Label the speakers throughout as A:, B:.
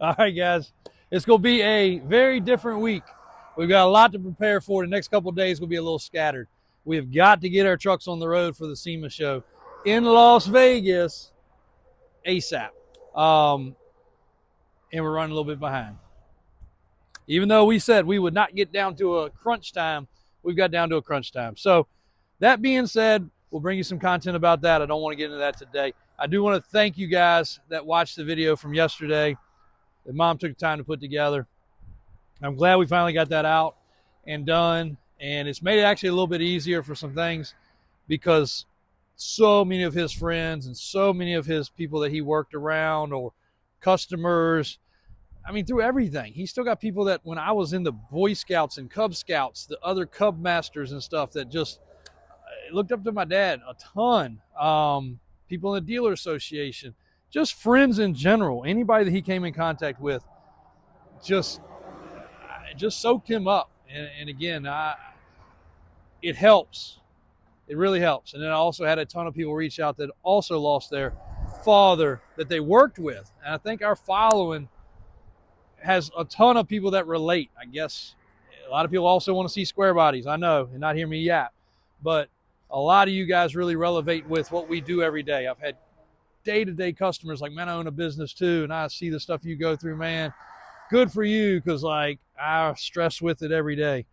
A: All right, guys. It's going to be a very different week. We've got a lot to prepare for. The next couple of days will be a little scattered. We have got to get our trucks on the road for the SEMA show in Las Vegas ASAP. And we're running a little bit behind. Even though we said we would not get down to a crunch time, we've got down to a crunch time. So that being said, we'll bring you some content about that. I don't want to get into that today. I do want to thank you guys that watched the video from yesterday that Mom took time to put together. I'm glad we finally got that out and done. And it's made it actually a little bit easier for some things because so many of his friends and so many of his people that he worked around or customers, I mean, through everything. He still got people that when I was in the Boy Scouts and Cub Scouts, the other Cub Masters and stuff that just looked up to my dad a ton. People in the dealer association, just friends in general. Anybody that he came in contact with just soaked him up. And again, it helps. It really helps. And then I also had a ton of people reach out that also lost their father that they worked with. And I think our following has a ton of people that relate. I guess a lot of people also want to see square bodies, I know, and not hear me yap. But a lot of you guys really relate with what we do every day. I've had day-to-day customers like, man, I own a business too, and I see the stuff you go through, man. Good for you, because like I stress with it every day.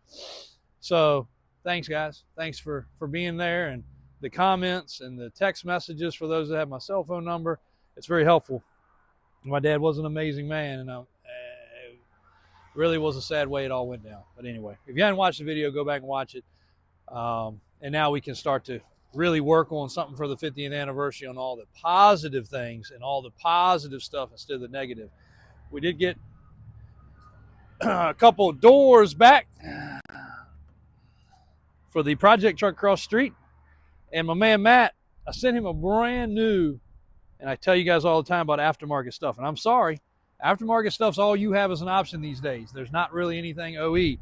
A: So thanks, guys. Thanks for being there, and the comments and the text messages for those that have my cell phone number. It's very helpful. My dad was an amazing man, and it really was a sad way it all went down. But anyway, if you haven't watched the video, go back and watch it. And now we can start to really work on something for the 50th anniversary on all the positive things and all the positive stuff instead of the negative. We did get a couple of doors back for the project truck across the street. And my man Matt, I sent him a brand new, and I tell you guys all the time about aftermarket stuff. And I'm sorry, aftermarket stuff's all you have as an option these days. There's not really anything OE.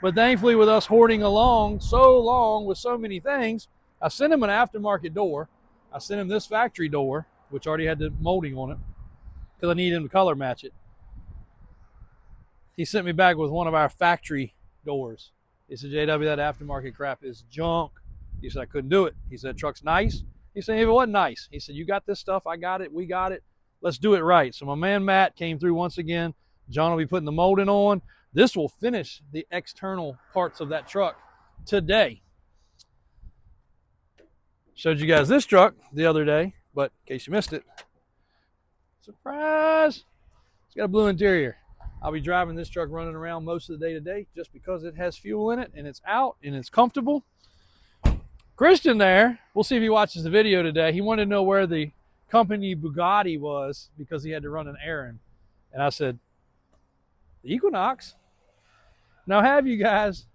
A: But thankfully, with us hoarding along so long with so many things, I sent him an aftermarket door. I sent him this factory door, which already had the molding on it, because I need him to color match it. He sent me back with one of our factory doors. He said, JW, that aftermarket crap is junk. He said, I couldn't do it. He said, truck's nice. He said, if it wasn't nice. He said, you got this stuff, I got it, we got it. Let's do it right. So my man Matt came through once again. John will be putting the molding on. This will finish the external parts of that truck today. Showed you guys this truck the other day, but in case you missed it, surprise, it's got a blue interior. I'll be driving this truck running around most of the day today just because it has fuel in it and it's out and it's comfortable. Christian there, we'll see if he watches the video today. He wanted to know where the company Bugatti was because he had to run an errand. And I said, the Equinox. Now, have you guys,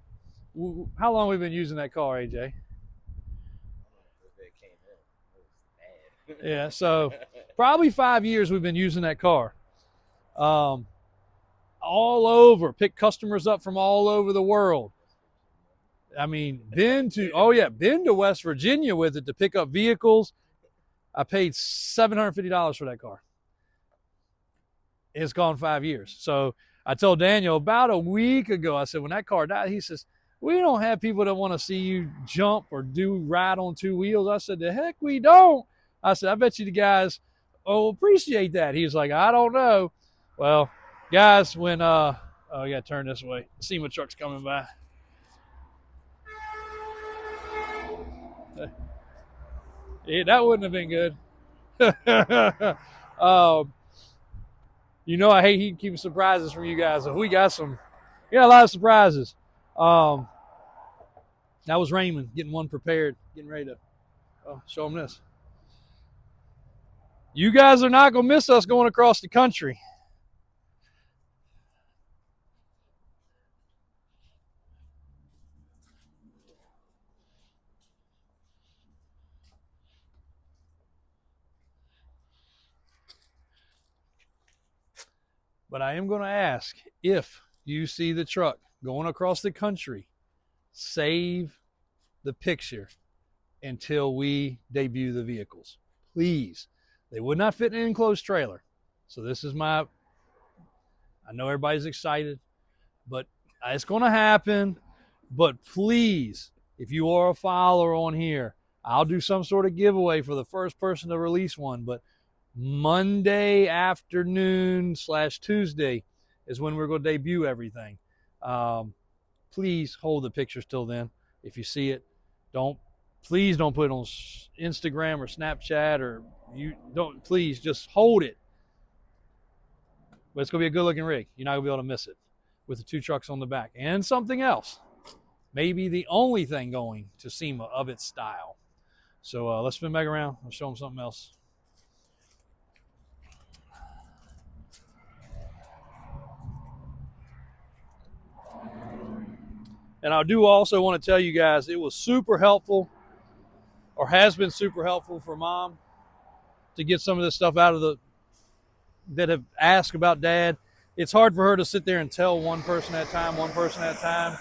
A: how long have we been using that car, AJ? Yeah, so probably 5 years we've been using that car. All over, pick customers up from all over the world. I mean, been to West Virginia with it to pick up vehicles. I paid $750 for that car. It's gone 5 years. So I told Daniel about a week ago, I said, when that car died, he says, we don't have people that want to see you jump or ride on two wheels. I said, the heck we don't. I said, I bet you the guys will appreciate that. He was like, I don't know. Well, guys, when, oh, I got to turn this way. SEMA truck's coming by. Yeah, that wouldn't have been good. You know, I hate keeping surprises from you guys. We got a lot of surprises. That was Raymond getting one prepared, getting ready to show them this. You guys are not going to miss us going across the country. But I am going to ask, if you see the truck going across the country, save the picture until we debut the vehicles. Please. They would not fit in an enclosed trailer. So this is my I know everybody's excited, but it's going to happen. But please, if you are a follower on here, I'll do some sort of giveaway for the first person to release one. But Monday afternoon / Tuesday is when we're going to debut everything. Please hold the pictures till then. If you see it, please don't put it on Instagram or Snapchat, or please just hold it. But it's going to be a good looking rig. You're not going to be able to miss it, with the 2 trucks on the back and something else. Maybe the only thing going to SEMA of its style. So let's spin back around. I'll show them something else. And I do also want to tell you guys, it was super helpful, or has been super helpful for Mom to get some of this stuff out of that have asked about Dad. It's hard for her to sit there and tell one person at a time,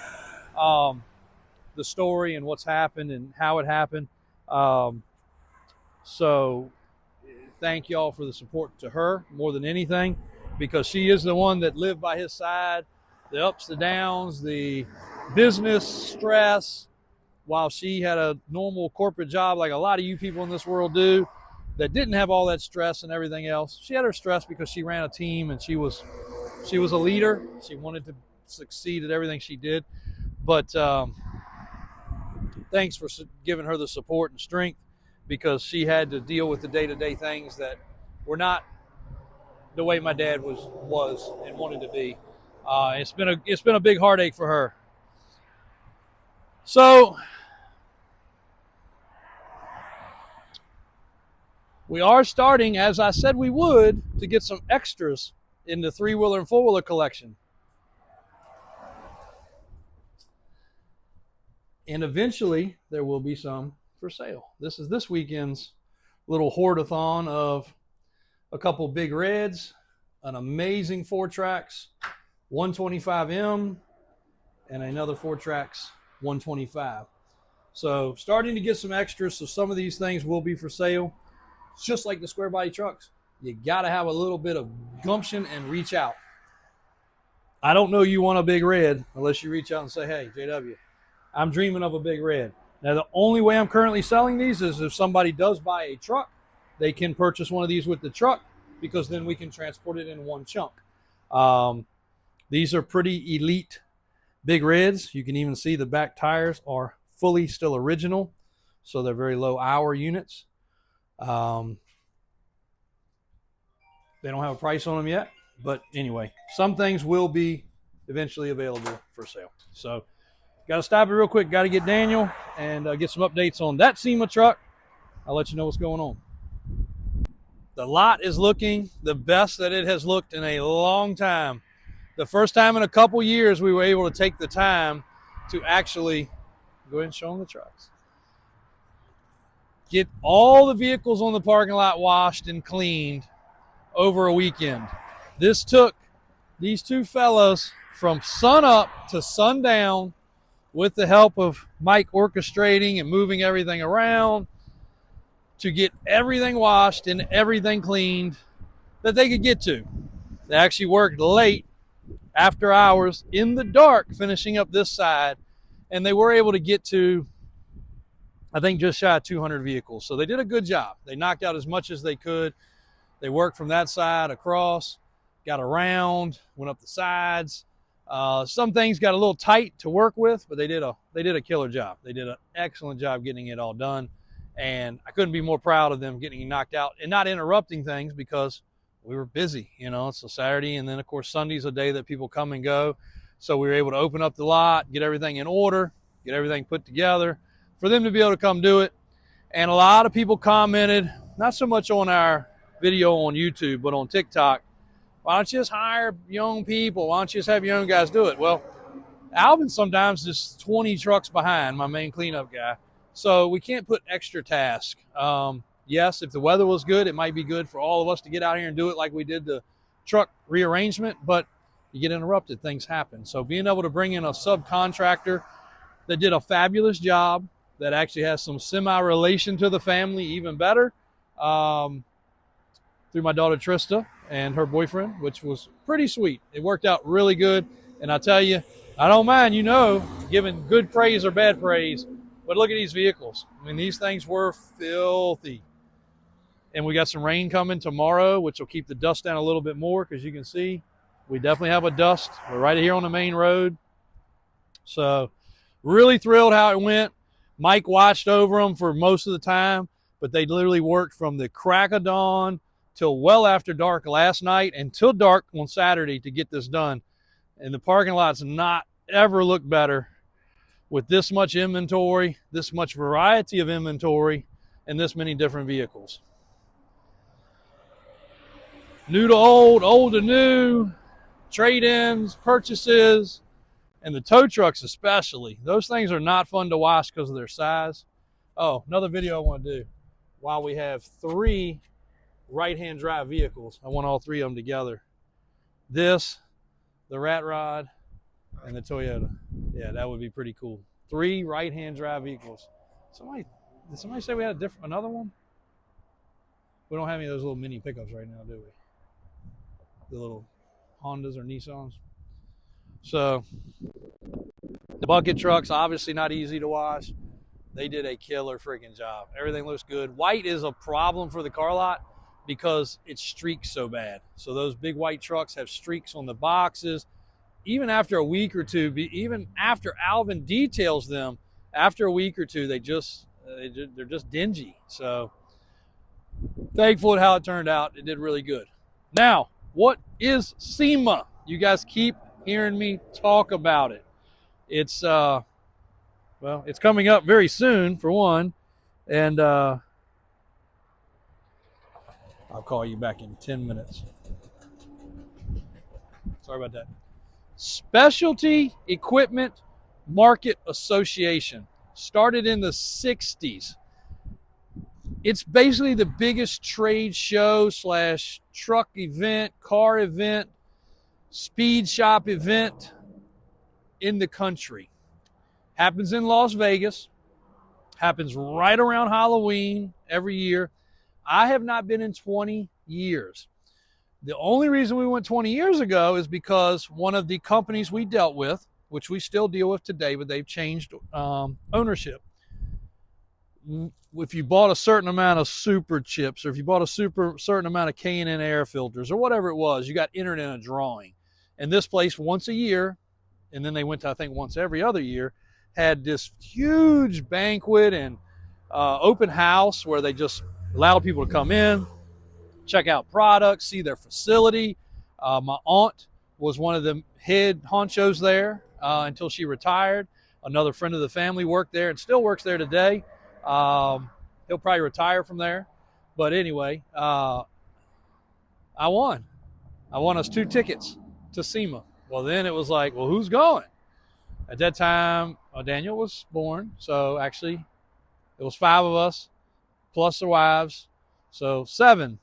A: the story and what's happened and how it happened. So thank y'all for the support to her more than anything, because she is the one that lived by his side, the ups, the downs, the business stress, while she had a normal corporate job like a lot of you people in this world do, that didn't have all that stress and everything else. She had her stress because she ran a team and she was a leader. She wanted to succeed at everything she did. But thanks for giving her the support and strength, because she had to deal with the day-to-day things that were not the way my dad was and wanted to be. It's been a big heartache for her. So we are starting, as I said we would, to get some extras in the 3-wheeler and 4-wheeler collection. And eventually there will be some for sale. This is this weekend's little hoardathon of a couple big reds, an amazing 4-tracks 125M, and another 4-tracks 125. So starting to get some extras. So some of these things will be for sale. It's just like the square body trucks. You got to have a little bit of gumption and reach out. I don't know you want a big red unless you reach out and say, hey, JW, I'm dreaming of a big red. Now, the only way I'm currently selling these is if somebody does buy a truck, they can purchase one of these with the truck, because then we can transport it in one chunk. These are pretty elite big reds. You can even see the back tires are fully still original, so they're very low hour units. They don't have a price on them yet, but anyway, some things will be eventually available for sale. So got to stop it real quick. Got to get Daniel and get some updates on that SEMA truck. I'll let you know what's going on. The lot is looking the best that it has looked in a long time. The first time in a couple years we were able to take the time to actually go ahead and show them the trucks. Get all the vehicles on the parking lot washed and cleaned over a weekend. This took these 2 fellows from sun up to sundown, with the help of Mike orchestrating and moving everything around, to get everything washed and everything cleaned that they could get to. They actually worked late, after hours, in the dark, finishing up this side, and they were able to get to, I think, just shy of 200 vehicles. So they did a good job. They knocked out as much as they could. They worked from that side across, got around, went up the sides. Some things got a little tight to work with, but they did a killer job. They did an excellent job getting it all done, and I couldn't be more proud of them getting knocked out and not interrupting things, because we were busy. You know, it's a Saturday, and then of course Sunday's a day that people come and go. So we were able to open up the lot, get everything in order, get everything put together for them to be able to come do it. And a lot of people commented, not so much on our video on YouTube, but on TikTok, why don't you just hire young people? Why don't you just have young guys do it? Well, Alvin sometimes is 20 trucks behind, my main cleanup guy. So we can't put extra tasks. Yes, if the weather was good, it might be good for all of us to get out here and do it like we did the truck rearrangement, but you get interrupted, things happen. So being able to bring in a subcontractor that did a fabulous job, that actually has some semi-relation to the family, even better, through my daughter Trista, and her boyfriend, which was pretty sweet. It worked out really good. And I tell you, I don't mind, you know, giving good praise or bad praise, but look at these vehicles. I mean, these things were filthy. And we got some rain coming tomorrow, which will keep the dust down a little bit more, because you can see we definitely have a dust. We're right here on the main road. So really thrilled how it went. Mike watched over them for most of the time, but they literally worked from the crack of dawn till well after dark last night until dark on Saturday to get this done. And the parking lot's not ever looked better with this much inventory, this much variety of inventory, and this many different vehicles. New to old, old to new, trade-ins, purchases, and the tow trucks especially. Those things are not fun to wash because of their size. Oh, another video I want to do. While we have 3 right-hand drive vehicles, I want all 3 of them together. This, the Rat Rod, and the Toyota. Yeah, that would be pretty cool. 3 right-hand drive vehicles. Did somebody say we had another one? We don't have any of those little mini pickups right now, do we? The little Hondas or Nissans. So the bucket trucks, obviously not easy to wash. They did a killer freaking job. Everything looks good. White is a problem for the car lot because it streaks so bad. So those big white trucks have streaks on the boxes. Even after a week or two, even after Alvin details them, after a week or two, they're just dingy. So thankful at how it turned out. It did really good. Now, what is SEMA? You guys keep hearing me talk about it. It's well, it's coming up very soon for one, and I'll call you back in 10 minutes. Sorry about that. Specialty Equipment Market Association started in the 60s. It's basically the biggest trade show / truck event, car event, speed shop event in the country. Happens in Las Vegas. Happens right around Halloween every year. I have not been in 20 years. The only reason we went 20 years ago is because one of the companies we dealt with, which we still deal with today, but they've changed ownership. If you bought a certain amount of super chips, or if you bought a certain amount of K&N air filters, or whatever it was, you got entered in a drawing. And this place once a year, and then they went to, I think, once every other year, had this huge banquet and open house where they just allowed people to come in, check out products, see their facility. My aunt was one of the head honchos there until she retired. Another friend of the family worked there and still works there today. He'll probably retire from there. But anyway, I won. I won us 2 tickets to SEMA. Well, then it was like, well, who's going? At that time, Daniel was born. So actually, it was 5 of us, plus the wives. So 7.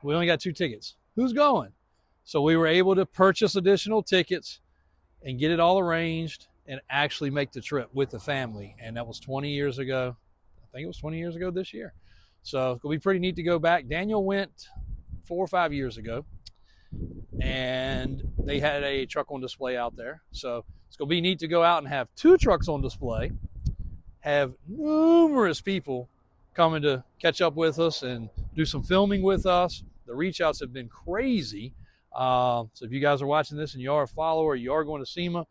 A: We only got 2 tickets. Who's going? So we were able to purchase additional tickets and get it all arranged and actually make the trip with the family. And that was 20 years ago. I think it was 20 years ago this year. So it's going to be pretty neat to go back. Daniel went 4 or 5 years ago, and they had a truck on display out there. So it's going to be neat to go out and have 2 trucks on display, have numerous people coming to catch up with us and do some filming with us. The reach outs have been crazy. So if you guys are watching this and you are a follower, you are going to SEMA,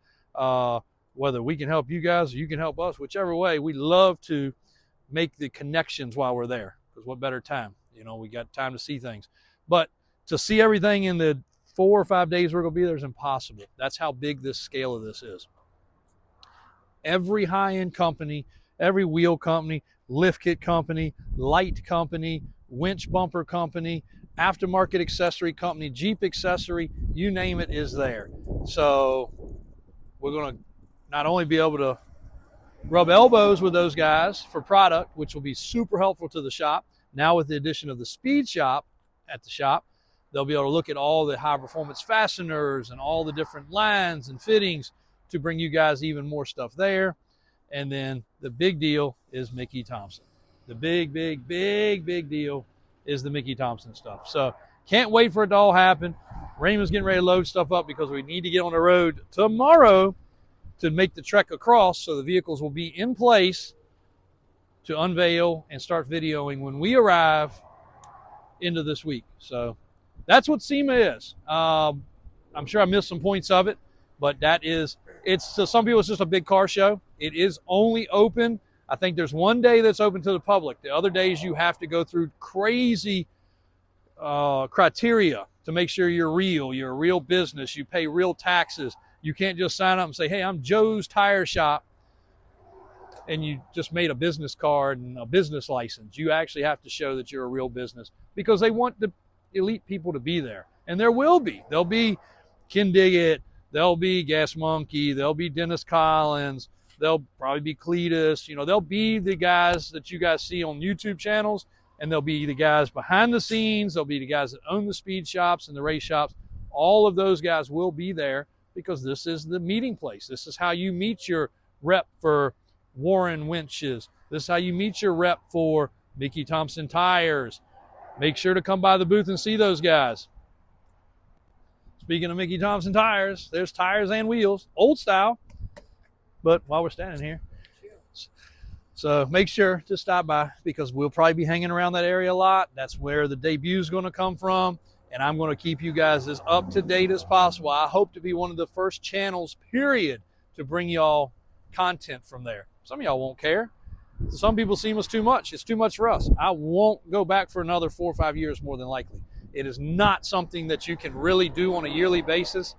A: whether we can help you guys or you can help us, whichever way, we love to make the connections while we're there. Because what better time? You know, we got time to see things. But to see everything in the 4 or 5 days we're going to be there is impossible. That's how big this scale of this is. Every high-end company, every wheel company, lift kit company, light company, winch bumper company, aftermarket accessory company, Jeep accessory, you name it, is there. So we're going to not only be able to rub elbows with those guys for product, which will be super helpful to the shop. Now with the addition of the speed shop at the shop, they'll be able to look at all the high performance fasteners and all the different lines and fittings to bring you guys even more stuff there. And then the big deal is Mickey Thompson. The big deal is the Mickey Thompson stuff. So Can't wait for it to all happen. Raymond's getting ready to load stuff up because we need to get on the road tomorrow to make the trek across, so the vehicles will be in place to unveil and start videoing when we arrive into this week. So that's what SEMA is. I'm sure I missed some points of it, but that is, it's to some people it's just a big car show. It is only open, I think there's one day that's open to the public. The other days you have to go through crazy criteria to make sure you're a real business, you pay real taxes. You can't just sign up and say, hey, I'm Joe's Tire Shop, and you just made a business card and a business license. You actually have to show that you're a real business, because they want the elite people to be there. And there will be. There'll be Ken Diggett, there'll be Gas Monkey, there'll be Dennis Collins, there'll probably be Cletus. You know, there'll be the guys that you guys see on YouTube channels, and there'll be the guys behind the scenes. There'll be the guys that own the speed shops and the race shops. All of those guys will be there, because this is the meeting place. This is how you meet your rep for Warren Winches. This is how you meet your rep for Mickey Thompson Tires. Make sure to come by the booth and see those guys. Speaking of Mickey Thompson Tires, there's tires and wheels, old style, but while we're standing here. So make sure to stop by, because we'll probably be hanging around that area a lot. That's where the debut is going to come from. And I'm going to keep you guys as up to date as possible. I hope to be one of the first channels, period, to bring y'all content from there. Some of y'all won't care. Some people seem it's too much. It's too much for us. I won't go back for another 4 or 5 years, more than likely. It is not something that you can really do on a yearly basis,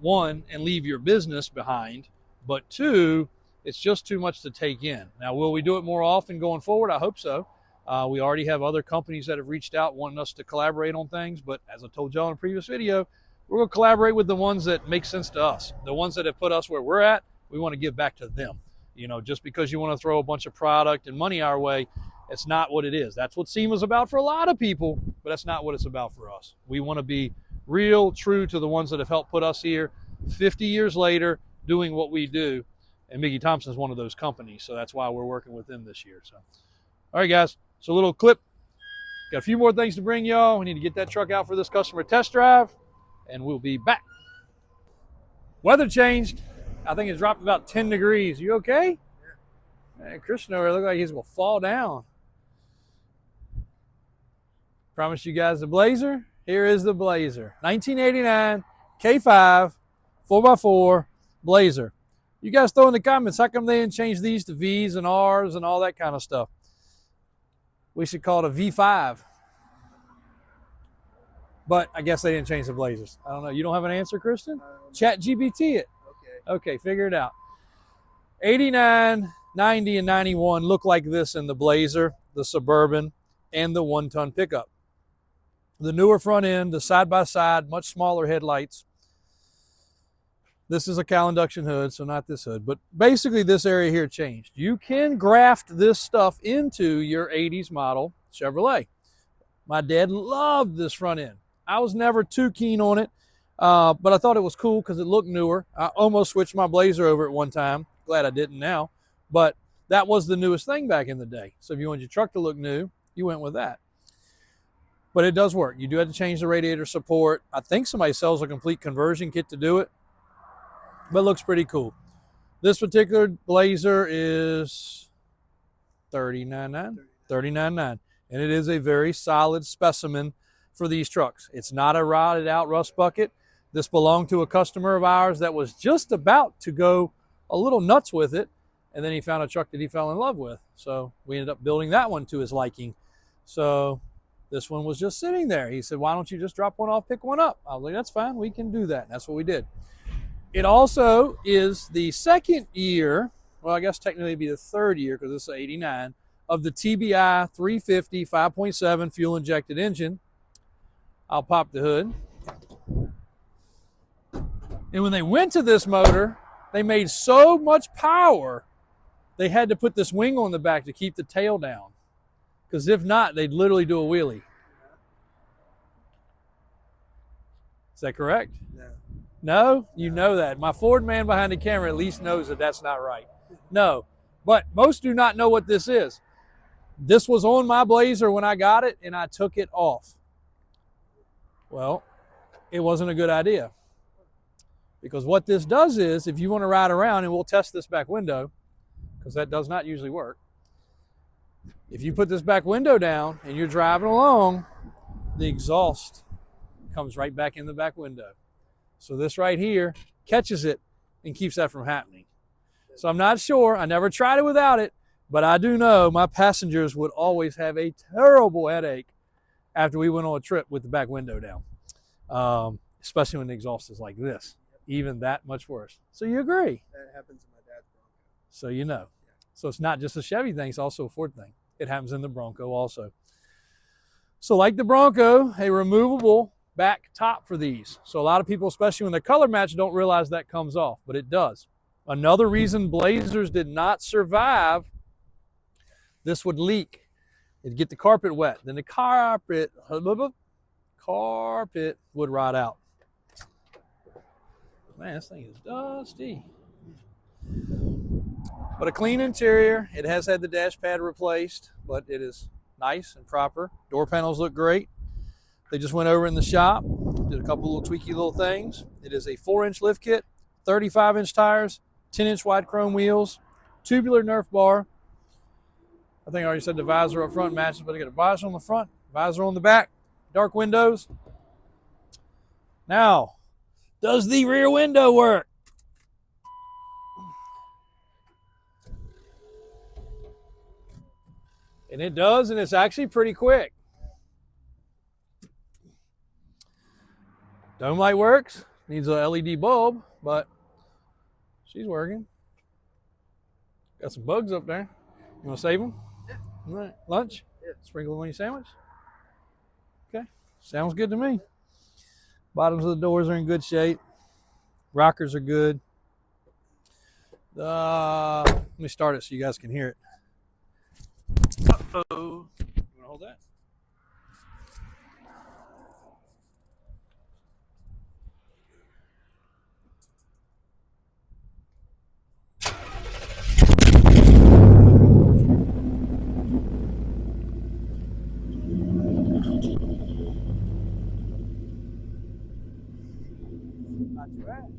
A: one, and leave your business behind, but two, it's just too much to take in. Now, will we do it more often going forward? I hope so. We already have other companies that have reached out wanting us to collaborate on things, but as I told y'all in a previous video, we're going to collaborate with the ones that make sense to us. The ones that have put us where we're at, we want to give back to them. You know, just because you want to throw a bunch of product and money our way, it's not what it is. That's what SEMA's about for a lot of people, but that's not what it's about for us. We want to be real true to the ones that have helped put us here 50 years later doing what we do. And Mickey Thompson is one of those companies, so that's why we're working with them this year. So, all right, guys. So a little clip. Got a few more things to bring y'all. We need to get that truck out for this customer test drive, and we'll be back. Weather changed. I think it dropped about 10 degrees. You okay? Yeah. Man, Christian over there looked like he's going to fall down. Promised you guys the Blazer. Here is the Blazer. 1989 K5 4x4 Blazer. You guys throw in the comments, how come they didn't change these to V's and R's and all that kind of stuff? We should call it a V5. But I guess they didn't change the Blazers. I don't know. You don't have an answer, Christian? Chat GPT it. Okay, figure it out. 89, 90, and 91 look like this in the Blazer, the Suburban, and the 1-ton pickup. The newer front end, the side-by-side, much smaller headlights. This is a cowl induction hood, so not this hood. But basically, this area here changed. You can graft this stuff into your 80s model Chevrolet. My dad loved this front end. I was never too keen on it, but I thought it was cool because it looked newer. I almost switched my Blazer over at one time. Glad I didn't now. But that was the newest thing back in the day. So if you want your truck to look new, you went with that. But it does work. You do have to change the radiator support. I think somebody sells a complete conversion kit to do it. But it looks pretty cool. This particular Blazer is $39,900. And it is a very solid specimen for these trucks. It's not a rotted out rust bucket. This belonged to a customer of ours that was just about to go a little nuts with it. And then he found a truck that he fell in love with. So we ended up building that one to his liking. So this one was just sitting there. He said, why don't you just drop one off, pick one up? I was like, that's fine. We can do that. And that's what we did. It also is the second year, well, I guess technically it'd be the third year because this is 89, of the TBI 350 5.7 fuel injected engine. I'll pop the hood. And when they went to this motor, they made so much power, they had to put this wing on the back to keep the tail down. Because if not, they'd literally do a wheelie. Is that correct?
B: No.
A: No? You know that. My Ford man behind the camera at least knows that that's not right. No. But most do not know what this is. This was on my Blazer when I got it, and I took it off. Well, it wasn't a good idea. Because what this does is, if you want to ride around, and we'll test this back window, because that does not usually work. If you put this back window down and you're driving along, the exhaust comes right back in the back window. So this right here catches it and keeps that from happening. So I'm not sure, I never tried it without it, but I do know my passengers would always have a terrible headache after we went on a trip with the back window down, especially when the exhaust is like this, even that much worse. So you agree?
B: That happens in my dad's Bronco.
A: So you know. So it's not just a Chevy thing, it's also a Ford thing. It happens in the Bronco also. So like the Bronco, a removable back top for these. So a lot of people, especially when they're color matched, don't realize that comes off, but it does. Another reason Blazers did not survive, this would leak. It'd get the carpet wet. Then the carpet would rot out. Man, this thing is dusty. But a clean interior. It has had the dash pad replaced, but it is nice and proper. Door panels look great. They just went over in the shop, did a couple little tweaky little things. It is a 4-inch lift kit, 35-inch tires, 10-inch wide chrome wheels, tubular Nerf bar. I think I already said the visor up front matches, but I got a visor on the front, visor on the back, dark windows. Now, does the rear window work? And it does, and it's actually pretty quick. Dome light works, needs a LED bulb, but she's working. Got some bugs up there. You want to save them?
B: Yeah.
A: All right. Lunch?
B: Yeah.
A: Sprinkle them on your sandwich? Okay. Sounds good to me. Bottoms of the doors are in good shape. Rockers are good. Let me start it so you guys can hear it. Uh-oh. You want to hold that? Not too bad.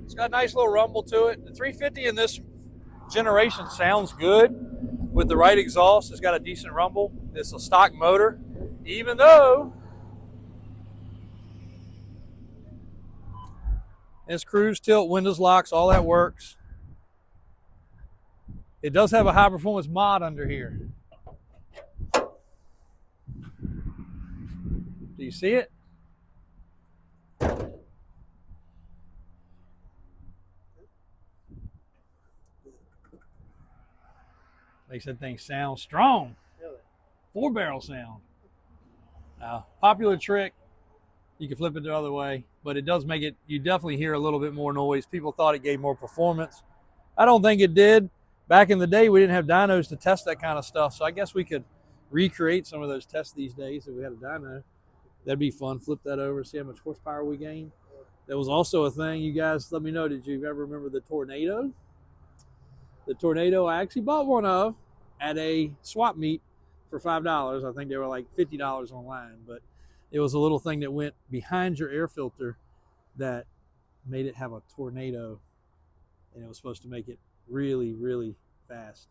A: It's got a nice little rumble to it. The 350 in this generation sounds good with the right exhaust. It's got a decent rumble. It's a stock motor, even though it's cruise, tilt, windows, locks, all that works. It does have a high performance mod under here. Do you see it? Makes that thing sound strong.
B: Really?
A: 4-barrel sound. Popular trick. You can flip it the other way, but it does make it, you definitely hear a little bit more noise. People thought it gave more performance. I don't think it did. Back in the day, we didn't have dynos to test that kind of stuff, so I guess we could recreate some of those tests these days if we had a dyno. That'd be fun. Flip that over, see how much horsepower we gain. That was also a thing. You guys let me know, did you ever remember the Tornado? The Tornado, I actually bought one of at a swap meet for $5. I think they were like $50 online, but it was a little thing that went behind your air filter that made it have a tornado, and it was supposed to make it really, really fast.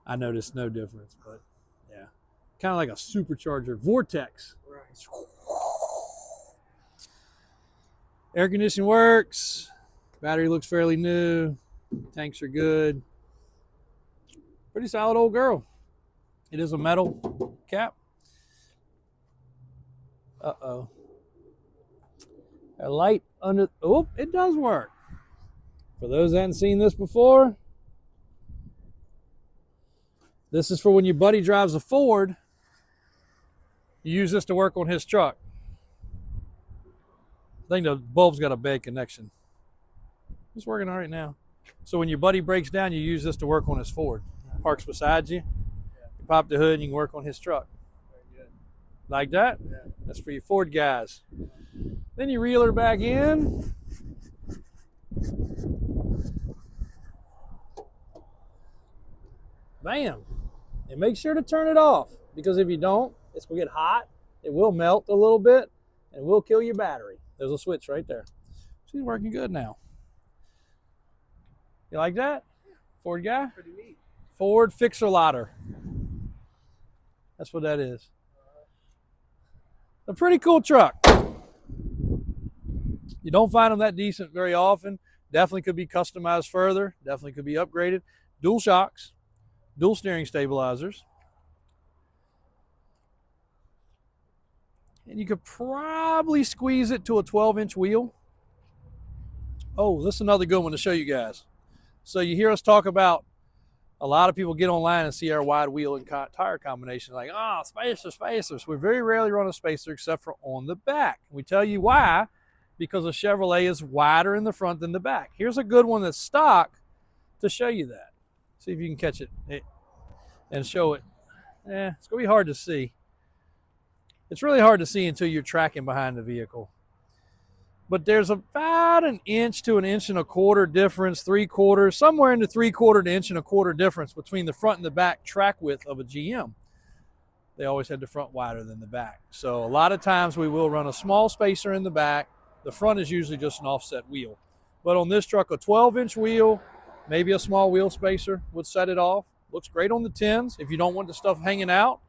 A: I noticed no difference, but yeah. Kind of like a supercharger, Vortex.
B: Right.
A: Air conditioning works. Battery looks fairly new. Tanks are good. Pretty solid old girl. It is a metal cap. Uh-oh. A light under, oh, it does work. For those that haven't seen this before, this is for when your buddy drives a Ford, you use this to work on his truck. I think the bulb's got a bad connection. It's working all right now. So when your buddy breaks down, you use this to work on his Ford. Parks beside you. You pop the hood and you can work on his truck.
B: Very good.
A: Like that?
B: Yeah.
A: That's for your Ford guys. Then you reel her back in. Bam. And make sure to turn it off, because if you don't, it's going to get hot it will melt a little bit and will kill your battery. There's a switch right there. She's working good now. You like that? Ford guy?
B: Pretty neat.
A: Ford fixer ladder. That's what that is. A pretty cool truck. You don't find them that decent very often. Definitely could be customized further. Definitely could be upgraded. Dual shocks, dual steering stabilizers. And you could probably squeeze it to a 12-inch wheel. Oh, this is another good one to show you guys. So you hear us talk about, a lot of people get online and see our wide wheel and tire combination like, oh, spacers. We very rarely run a spacer except for on the back. We tell you why, because a Chevrolet is wider in the front than the back. Here's a good one that's stock to show you that. See if you can catch it and show it. It's going to be hard to see. It's really hard to see until you're tracking behind the vehicle. But there's about 1 inch to 1.25 inches difference, 3/4, somewhere in the 3/4 to 1.25 inch difference between the front and the back track width of a GM. They always had the front wider than the back. So a lot of times we will run a small spacer in the back. The front is usually just an offset wheel. But on this truck, a 12-inch wheel, maybe a small wheel spacer would set it off. Looks great on the 10s if you don't want the stuff hanging out.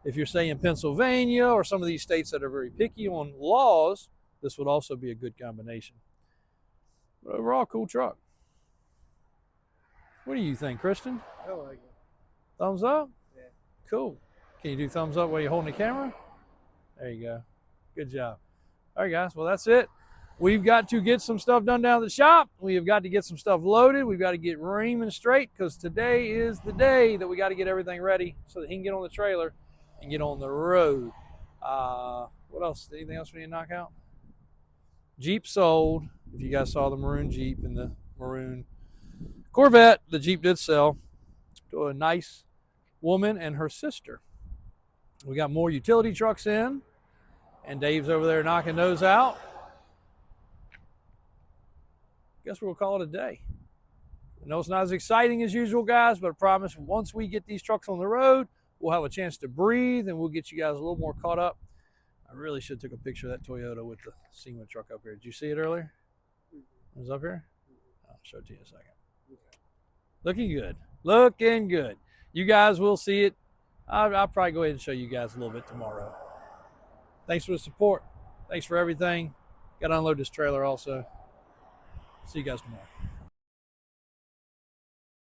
A: If you're, say, in Pennsylvania or some of these states that are very picky on laws, this would also be a good combination. But overall, cool truck. What do you think, Christian?
B: I like it.
A: Thumbs up?
B: Yeah.
A: Cool. Can you do thumbs up while you're holding the camera? There you go. Good job. All right, guys. Well, that's it. We've got to get some stuff done down at the shop. We have got to get some stuff loaded. We've got to get reaming straight because today is the day that we got to get everything ready so that he can get on the trailer and get on the road. What else? Anything else we need to knock out? Jeep sold. If you guys saw the maroon Jeep and the maroon Corvette, the Jeep did sell to a nice woman and her sister. We got more utility trucks in, and Dave's over there knocking those out. Guess we'll call it a day. I know it's not as exciting as usual, guys, but I promise once we get these trucks on the road, we'll have a chance to breathe and we'll get you guys a little more caught up. I really should have took a picture of that Toyota with the SEMA truck up here. Did you see it earlier? It was up here? I'll show it to you in a second. Looking good. Looking good. You guys will see it. I'll probably go ahead and show you guys a little bit tomorrow. Thanks for the support. Thanks for everything. Got to unload this trailer also. See you guys tomorrow.